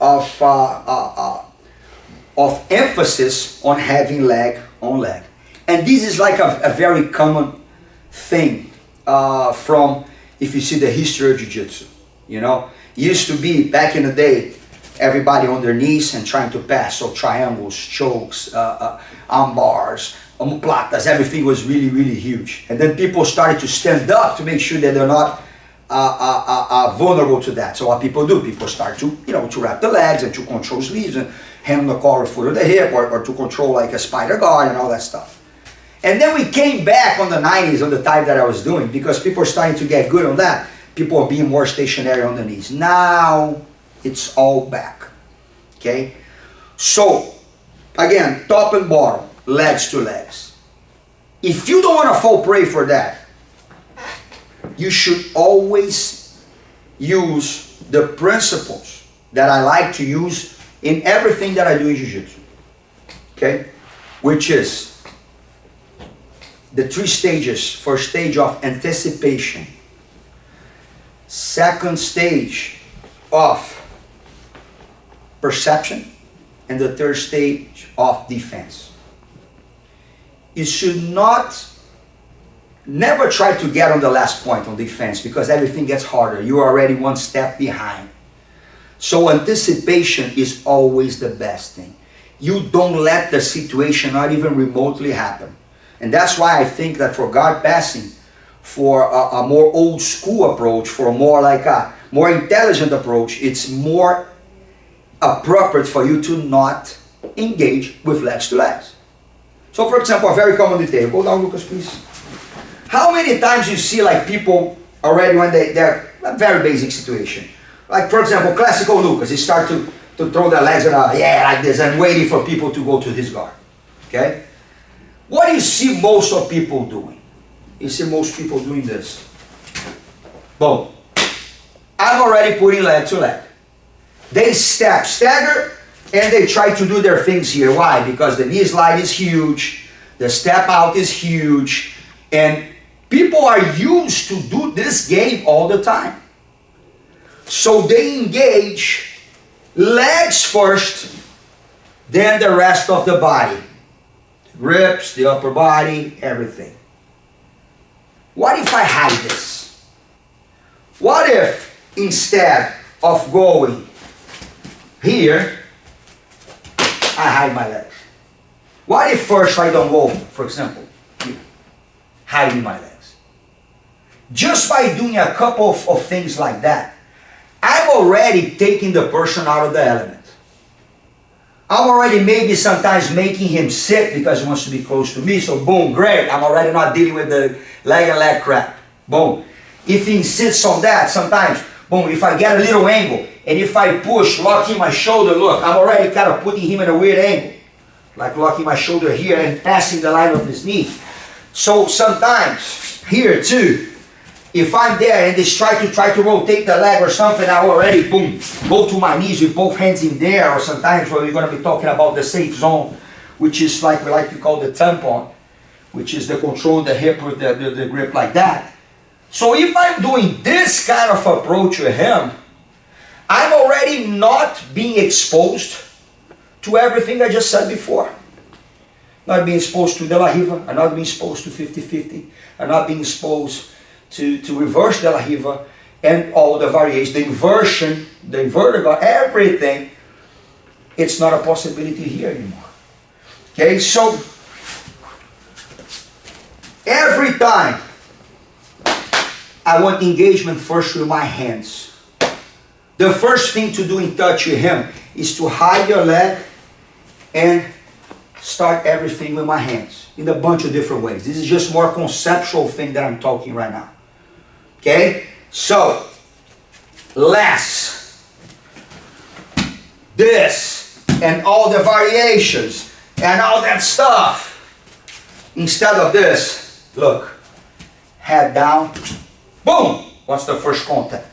of emphasis on having leg on leg. And this is like a very common thing from, if you see the history of jiu-jitsu, you know. It used to be, back in the day, everybody on their knees and trying to pass, so triangles, chokes, arm bars, omoplatas, everything was really, really huge. And then people started to stand up to make sure that they're not vulnerable to that. So what people do, people start to, you know, to wrap the legs and to control sleeves and hand the collar, foot of the hip, or to control like a spider guard and all that stuff. And then we came back on the 90s on the type that I was doing, because people are starting to get good on that. People are being more stationary on the knees. Now it's all back. Okay? So, again, top and bottom, legs to legs. If you don't want to fall prey for that, you should always use the principles that I like to use in everything that I do in jiu-jitsu. Okay? Which is the 3 stages. First stage of anticipation. Second stage of perception. And the third stage of defense. You should never try to get on the last point on defense, because everything gets harder. You're already one step behind. So anticipation is always the best thing. You don't let the situation not even remotely happen. And that's why I think that for guard passing, for a more old school approach, for a more like a more intelligent approach, it's more appropriate for you to not engage with legs to legs. So for example, a very common detail. Go down, Lucas, please. How many times you see like people already when they're a very basic situation. Like for example, classical Lucas, he start to throw their legs and like this and waiting for people to go to his guard. Okay? What do you see most of people doing? You see most people doing this. Boom. I'm already putting leg to leg. They stagger, and they try to do their things here. Why? Because the knee slide is huge, the step out is huge, and people are used to do this game all the time. So they engage legs first, then the rest of the body. Grips, the upper body, everything. What if I hide this? What if instead of going here, I hide my legs? What if first I don't go, for example, here, hiding my legs? Just by doing a couple of things like that, I'm already taking the person out of the element. I'm already maybe sometimes making him sit because he wants to be close to me. So boom, great. I'm already not dealing with the leg and leg crap. Boom. If he insists on that, sometimes, boom, if I get a little angle, and if I push, locking my shoulder, look, I'm already kind of putting him in a weird angle. Like locking my shoulder here and passing the line of his knee. So sometimes, here too, if I'm there and they try to rotate the leg or something, I already, boom, go to my knees with both hands in there. Or sometimes where we're going to be talking about the safe zone, which is like we like to call the tampon, which is the control of the hip with the grip like that. So if I'm doing this kind of approach with him, I'm already not being exposed to everything I just said before. Not being exposed to De La Riva, I'm not being exposed to 50-50, I'm not being exposed to reverse De La Riva and all the variations, the inversion, the inverted guard, everything. It's not a possibility here anymore. Okay, so every time I want engagement first with my hands, the first thing to do in touch with him is to hide your leg and start everything with my hands in a bunch of different ways. This is just more conceptual thing that I'm talking right now. Okay? So, less, this, and all the variations, and all that stuff. Instead of this, look, head down, boom! What's the first contact?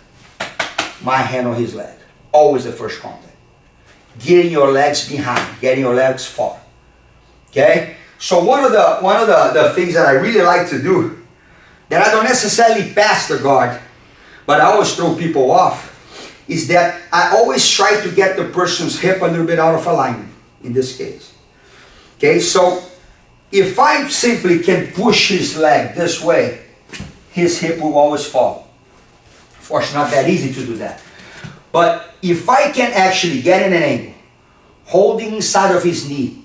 My hand on his leg. Always the first contact. Getting your legs behind, getting your legs far. Okay? So one of the things that I really like to do, that I don't necessarily pass the guard, but I always throw people off, is that I always try to get the person's hip a little bit out of alignment, in this case. Okay, so if I simply can push his leg this way, his hip will always fall. Of course, not that easy to do that. But if I can actually get in an angle, holding inside of his knee,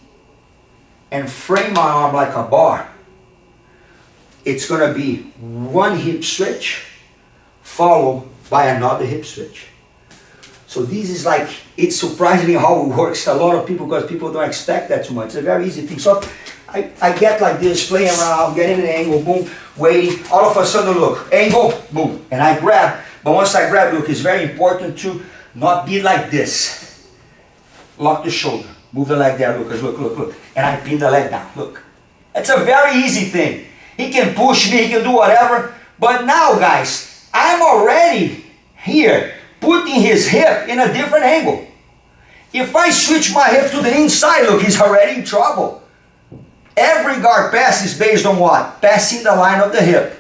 and frame my arm like a bar, it's going to be one hip switch followed by another hip switch. So this is like, it's surprisingly how it works a lot of people, because people don't expect that too much. It's a very easy thing. So I get like this, playing around, getting an angle, boom, waiting. All of a sudden, look, angle, boom, and I grab. But once I grab, look, it's very important to not be like this. Lock the shoulder, move the leg there, look. And I pin the leg down, look. It's a very easy thing. He can push me, he can do whatever. But now, guys, I'm already here, putting his hip in a different angle. If I switch my hip to the inside, look, he's already in trouble. Every guard pass is based on what? Passing the line of the hip.